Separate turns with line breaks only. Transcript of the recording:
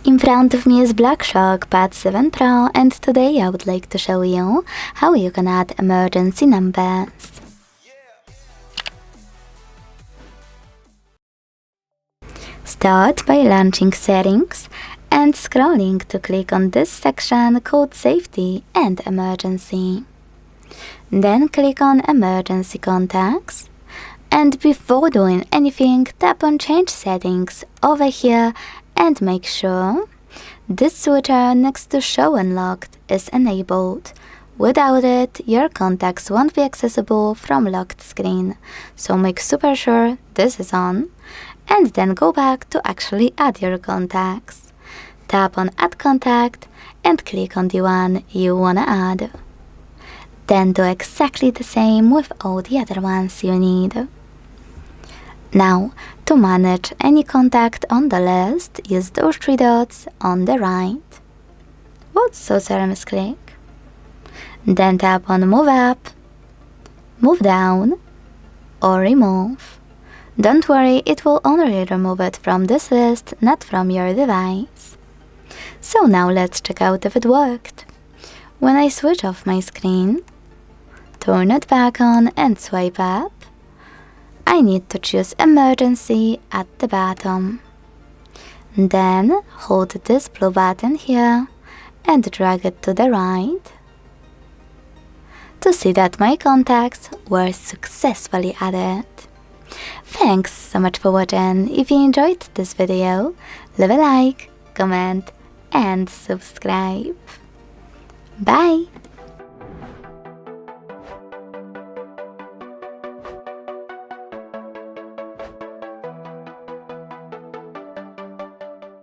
In front of me is Blackshark Pad 7 Pro, and today I would like to show you how you can add emergency numbers. Start by launching Settings and scrolling to click on this section called Safety and Emergency. Then click on Emergency Contacts, and before doing anything, tap on Change Settings over here and make sure this switcher next to Show Unlocked is enabled. Without it, your contacts won't be accessible from locked screen, so make super sure this is on, and then go back to actually add your contacts. Tap on Add Contact and click on the one you wanna add. Then do exactly the same with all the other ones you need. Now, to manage any contact on the list, use those three dots on the right. Whoops, so sorry, misclick. Then tap on Move Up, Move Down, or Remove. Don't worry, it will only remove it from this list, not from your device. So now let's check out if it worked. When I switch off my screen, turn it back on and swipe up, I need to choose Emergency at the bottom. Then hold this blue button here and drag it to the right to see that my contacts were successfully added. Thanks so much for watching. If you enjoyed this video, leave a like, comment and subscribe. Bye!